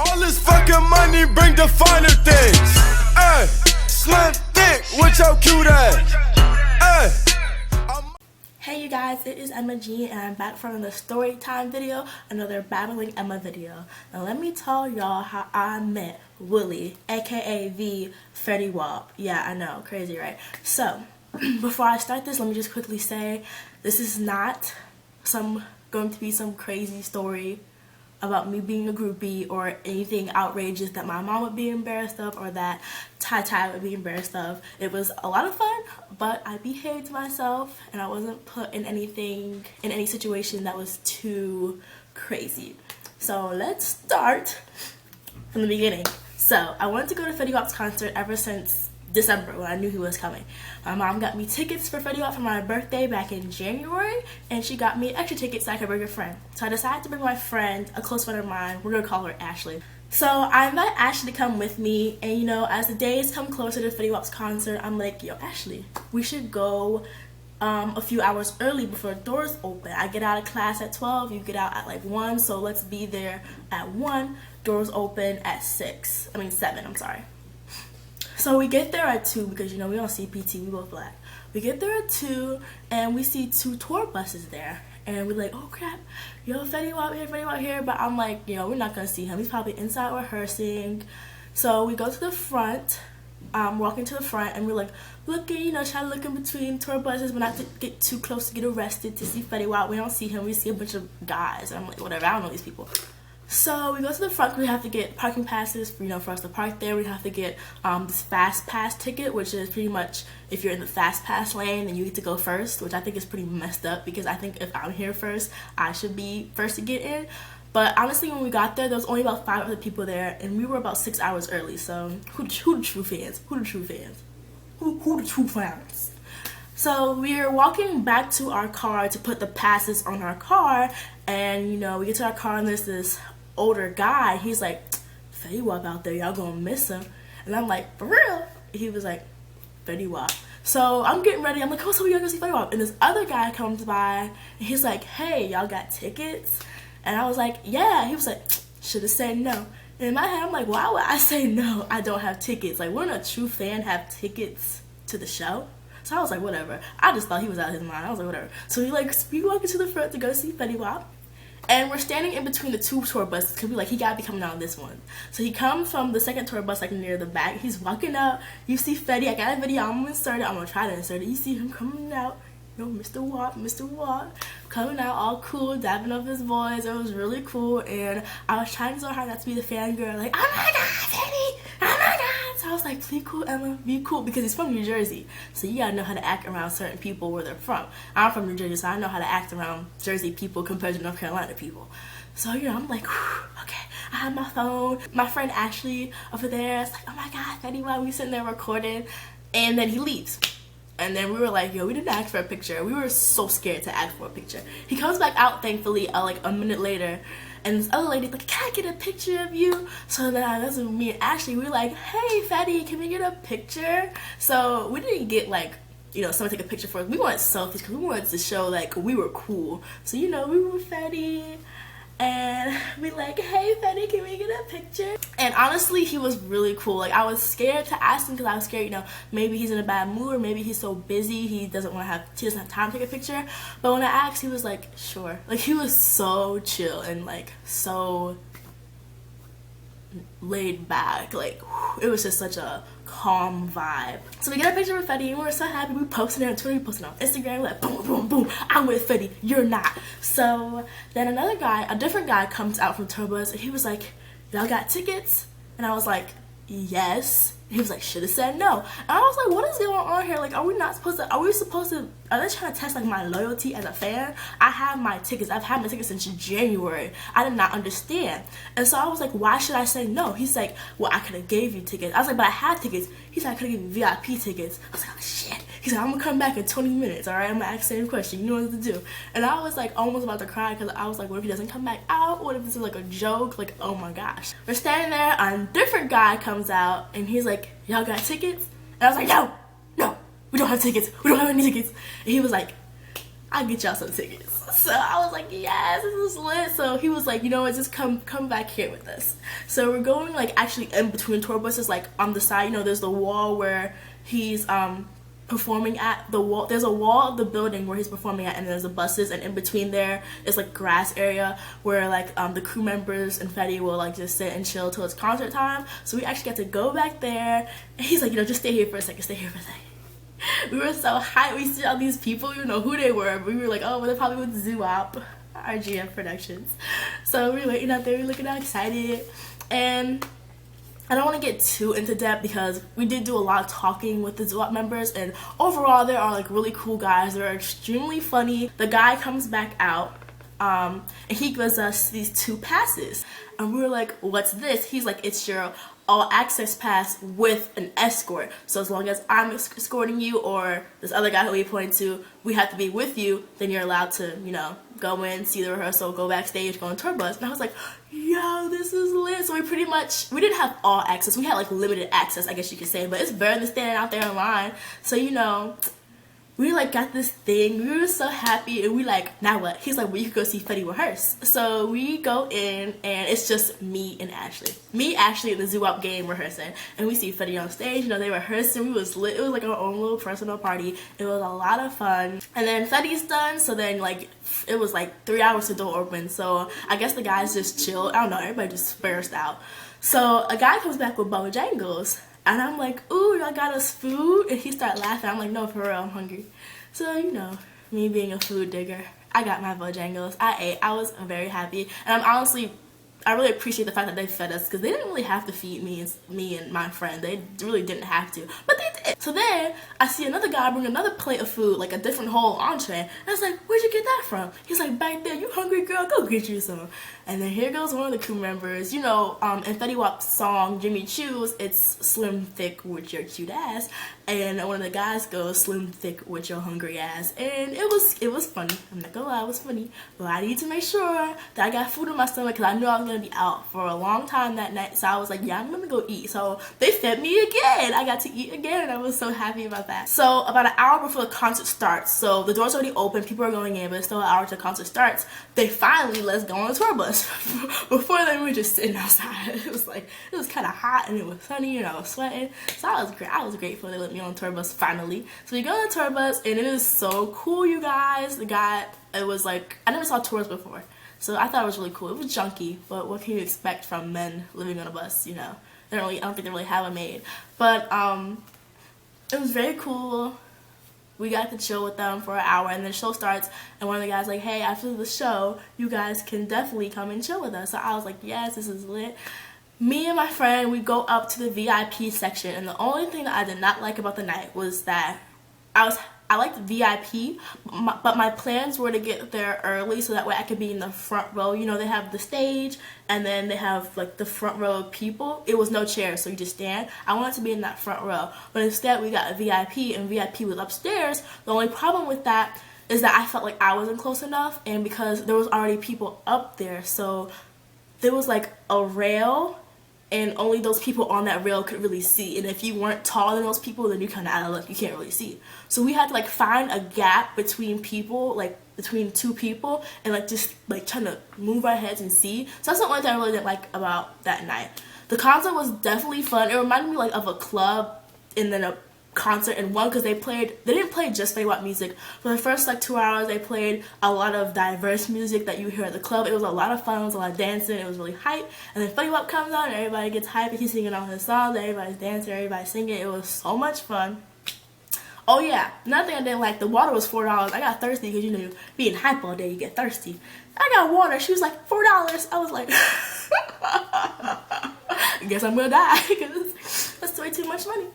All this fucking money bring the finer things. Ay, slim thick with your cute ass. Ay. Hey you guys, it is MsPapiJean and I'm back for another story time video, another Battling Emma video. Now let me tell y'all how I met Willie, aka the FETTY WAP. Yeah, I know, crazy, right? So, before I start this, let me just quickly say, this is not going to be some crazy story about me being a groupie or anything outrageous that my mom would be embarrassed of or that Ty would be embarrassed of. It was a lot of fun, but I behaved myself and I wasn't put in any situation that was too crazy. So let's start from the beginning. So I wanted to go to FETTY WAP'S concert ever since December when I knew he was coming. My mom got me tickets for FETTY WAP for my birthday back in January, and she got me extra tickets so I could bring a friend. So I decided to bring my friend, a close friend of mine. We're gonna call her Ashley. So I invited Ashley to come with me, and you know, as the days come closer to FETTY WAP'S concert, I'm like, yo, Ashley, we should go a few hours early before the doors open. I get out of class at 12, you get out at like 1, so let's be there at 1. Doors open at 7, I'm sorry. So we get there at 2 because, you know, we don't see PT, we both black. We get there at 2 and we see 2 tour buses there. And we're like, oh crap, yo, FETTY WAP here. But I'm like, you know, we're not going to see him. He's probably inside rehearsing. So we go to the front, walking to the front, and we're like, looking, you know, trying to look in between tour buses, but not to get too close to get arrested to see FETTY WAP. We don't see him, we see a bunch of guys. And I'm like, whatever, I don't know these people. So we go to the front. We have to get parking passes for, you know, for us to park there. We have to get this fast pass ticket, which is pretty much if you're in the fast pass lane, then you get to go first, which I think is pretty messed up because I think if I'm here first, I should be first to get in. But honestly, when we got there was only about 5 other people there, and we were about 6 hours early. So who the true fans? Who the true fans? Who the true fans? So we're walking back to our car to put the passes on our car, and you know, we get to our car and there's this older guy. He's like, FETTY WAP out there, y'all gonna miss him. And I'm like, for real? He was like, FETTY WAP. So I'm getting ready. I'm like, oh, so we gotta go see FETTY WAP. And this other guy comes by and he's like, hey, y'all got tickets? And I was like, yeah. He was like, should have said no. And in my head, I'm like, why would I say no? I don't have tickets. Like, wouldn't a true fan have tickets to the show? So I was like, whatever. I just thought he was out of his mind. I was like, whatever. So we walking to the front to go see FETTY WAP. And we're standing in between the 2 tour buses because we're like, he gotta be coming out of this one. So he comes from the second tour bus, like near the back. He's walking out. You see FETTY. I got a video. I'm gonna insert it. I'm gonna try to insert it. You see him coming out. You know, Mr. WAP coming out all cool, dabbing up his voice. It was really cool. And I was trying so hard not to be the fangirl. Like, oh my God, FETTY! Oh my God! So I was like, be cool, Emma, be cool, because he's from New Jersey, so you gotta know how to act around certain people where they're from. I'm from New Jersey, so I know how to act around Jersey people compared to North Carolina people. So, you know, I'm like, okay, I have my phone. My friend Ashley over there is like, oh my God, FETTY WAP, we sitting there recording, and then he leaves. And then we were like, yo, we didn't ask for a picture. We were so scared to ask for a picture. He comes back out, thankfully, like a minute later. And this other lady's like, can I get a picture of you? So then that's when me and Ashley, we were like, hey, FETTY, can we get a picture? So we didn't get like, you know, someone take a picture for us. We wanted selfies because we wanted to show like we were cool. So, you know, we were FETTY. And we like, hey, FETTY, can we get a picture? And honestly, he was really cool. Like, I was scared to ask him because I was scared, you know, maybe he's in a bad mood or maybe he's so busy he doesn't have time to take a picture. But when I asked, he was like, sure. Like, he was so chill and like so laid back. Like, it was just such a calm vibe. So we get a picture with FETTY and we were so happy. We posted it on Twitter, we posted it on Instagram. We're like, boom, boom, boom, I'm with FETTY, you're not. So then another guy, a different guy comes out from tour bus and he was like, y'all got tickets? And I was like, yes. He was like, should have said no. And I was like, what is going on here? Like, are we supposed to, are they trying to test like my loyalty as a fan? I have my tickets. I've had my tickets since January. I did not understand. And so I was like, why should I say no? He's like, well, I could have gave you tickets. I was like, but I had tickets. He's like, I could have given you VIP tickets. I was like, oh shit. He's like, I'm gonna come back in 20 minutes, all right? I'm gonna ask the same question. You know what to do. And I was like almost about to cry because I was like, what if he doesn't come back out? What if this is like a joke? Like, oh my gosh. We're standing there, a different guy comes out and he's like, y'all got tickets? And I was like, no, we don't have tickets. We don't have any tickets. And he was like, I'll get y'all some tickets. So I was like, yes, this is lit. So he was like, you know what, just come back here with us. So we're going like actually in between tour buses, like on the side, you know, there's the wall where he's performing at. The wall, there's a wall of the building where he's performing at, and there's the buses, and in between there is like grass area where like the crew members and FETTY will like just sit and chill till it's concert time. So we actually got to go back there, and he's like, you know, just stay here for a second, stay here for a second. We were so hyped. We see all these people, you know who they were. We were like, oh, well, they're probably with WAP, our GM Productions. So we were waiting out there, we were looking all excited. And I don't want to get too into depth because we did do a lot of talking with the WAP members, and overall they are like really cool guys. They're extremely funny. The guy comes back out and he gives us these 2 passes, and we were like, what's this? He's like, it's your all access pass with an escort. So as long as I'm escorting you or this other guy who we pointed to, we have to be with you, then you're allowed to, you know, go in, see the rehearsal, go backstage, go on tour bus. And I was like, yo, this is lit. So we didn't have all access. We had like limited access, I guess you could say, but it's better than standing out there in line. So, you know, we like got this thing. We were so happy, and we like, now what? He's like, well, you could go see FETTY rehearse. So we go in, and it's just me and Ashley. Me, Ashley, and the ZWAP game rehearsing, and we see FETTY on stage. You know, they rehearsing. We was lit. It was like our own little personal party. It was a lot of fun. And then FETTY's done. So then like it was like 3 hours to door open. So I guess the guys just chilled. I don't know. Everybody just dispersed out. So a guy comes back with Bojangles. And I'm like, ooh, y'all got us food? And he started laughing. I'm like, no, for real, I'm hungry. So, you know, me being a food digger, I got my Bojangles. I ate. I was very happy. And I really appreciate the fact that they fed us, because they didn't really have to feed me and my friend. They really didn't have to, but they did. So then I see another guy bring another plate of food, like a different whole entree. And I was like, where'd you get that from? He's like, back there. You hungry, girl? Go get you some. And then here goes one of the crew members. You know, in FETTY WAP's song Jimmy Choo's, it's slim thick with your cute ass, and one of the guys goes slim thick with your hungry ass. And it was funny. I'm not gonna lie, it was funny. But I need to make sure that I got food in my stomach, because I knew I was gonna be out for a long time that night. So I was like, yeah, I'm gonna go eat. So they fed me again. I got to eat again, and I was so happy about that. So about an hour before the concert starts, so the doors already open, people are going in, but it's still an hour till the concert starts. They finally let's go on the tour bus. Before then we were just sitting outside. It was kind of hot, and it was sunny, and I was sweating. So I was grateful they let me on the tour bus finally. So we go on the tour bus, and it is so cool, you guys. It was like, I never saw tours before, so I thought it was really cool. It was junky, but what can you expect from men living on a bus, you know? I don't think they really have a maid. But it was very cool. We got to chill with them for an hour, and then the show starts, and one of the guys like, hey, after the show, you guys can definitely come and chill with us. So I was like, yes, this is lit. Me and my friend, we go up to the VIP section, and the only thing that I did not like about the night was that I liked VIP, but my plans were to get there early so that way I could be in the front row. You know, they have the stage, and then they have like the front row of people. It was no chairs, so you just stand. I wanted to be in that front row, but instead we got a VIP, and VIP was upstairs. The only problem with that is that I felt like I wasn't close enough, and because there was already people up there, so there was like a rail, and only those people on that rail could really see. And if you weren't taller than those people, then you kind of out of luck. You can't really see. So we had to like find a gap between people, like between 2 people, and like just like trying to move our heads and see. So that's the only thing I really didn't like about that night. The concert was definitely fun. It reminded me like of a club and then a concert in one, because they didn't play just FETTY WAP music. For the first like 2 hours, they played a lot of diverse music that you hear at the club. It was a lot of fun. It was a lot of dancing. It was really hype. And then FETTY WAP comes out, and everybody gets hype, and he's singing all his songs. Everybody's dancing. Everybody's singing. It was so much fun. Oh yeah, another thing I didn't like, the water was $4. I got thirsty, because you know, being hype all day, you get thirsty. I got water. She was like, $4. I was like, I guess I'm gonna die, because that's way too much money.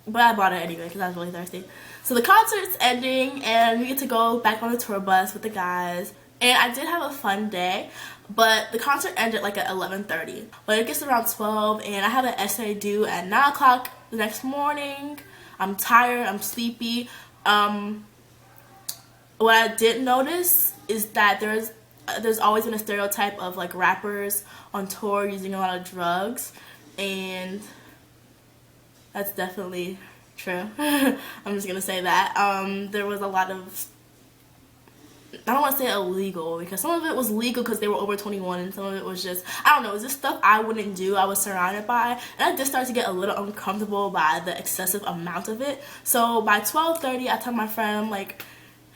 But I bought it anyway, because I was really thirsty. So the concert's ending, and we get to go back on the tour bus with the guys. And I did have a fun day, but the concert ended like at 11:30. But it gets around 12, and I have an essay due at 9 o'clock the next morning. I'm tired, I'm sleepy. What I did notice is that there's always been a stereotype of like rappers on tour using a lot of drugs, and that's definitely true. I'm just gonna say that. There was a lot of I don't want to say illegal, because some of it was legal because they were over 21, and some of it was just, I don't know, it was just stuff I wouldn't do, I was surrounded by, and I just started to get a little uncomfortable by the excessive amount of it. So by 12:30, I told my friend, I'm like,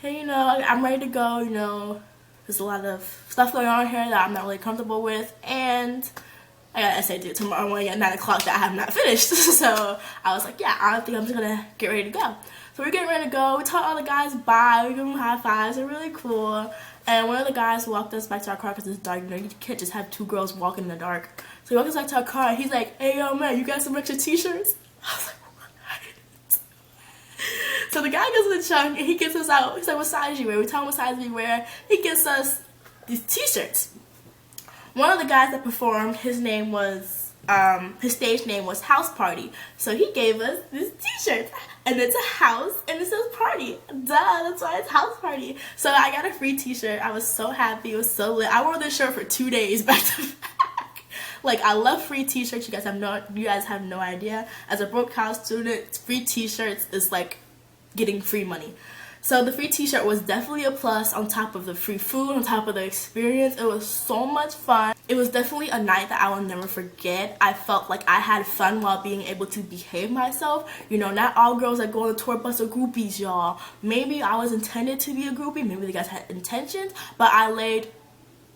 hey, you know, I'm ready to go, you know, there's a lot of stuff going on here that I'm not really comfortable with, and I got an essay due tomorrow morning at 9 o'clock that I have not finished. So I was like, yeah, I think I'm just gonna get ready to go. So we're getting ready to go. We taught all the guys bye. We give them high fives. They're really cool. And one of the guys walked us back to our car because it's dark. You know, you can't just have two girls walk in the dark. So he walked us back to our car, and he's like, hey, yo, man, you got some extra t-shirts? I was like, what? So the guy goes to the trunk, and he gets us out. He's like, what size you wear? We tell him what size we wear. He gets us these t-shirts. One of the guys that performed, his name was, his stage name was House Party. So he gave us this t-shirt, and it's a house, and it says party. Duh, that's why it's House Party. So I got a free t-shirt. I was so happy. It was so lit. I wore this shirt for 2 days back to back. Like, I love free t-shirts. You guys have no idea. As a broke college student, free t-shirts is like getting free money. So the free t-shirt was definitely a plus on top of the free food, on top of the experience. It was so much fun. It was definitely a night that I will never forget. I felt like I had fun while being able to behave myself. You know, not all girls that go on the tour bus are groupies, y'all. Maybe I was intended to be a groupie. Maybe the guys had intentions, but I laid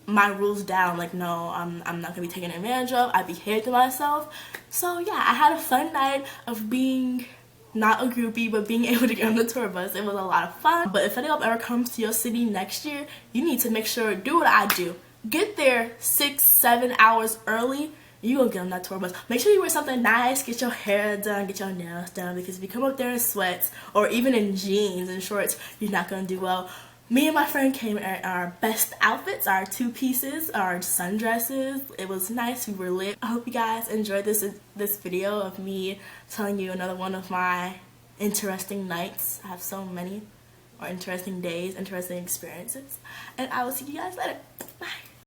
my rules down. Like, no, I'm not gonna be taken advantage of. I behaved myself. So yeah, I had a fun night of being not a groupie, but being able to get on the tour bus. It was a lot of fun. But if anyone ever comes to your city next year, you need to make sure, do what I do. Get there 6-7 hours early. You gonna get on that tour bus. Make sure you wear something nice, get your hair done, get your nails done, because if you come up there in sweats or even in jeans and shorts, you're not gonna do well. Me and my friend came in our best outfits, our two pieces, our sundresses. It was nice, we were lit. I hope you guys enjoyed this video of me telling you another one of my interesting nights. I have so many, or interesting days, interesting experiences. And I will see you guys later. Bye.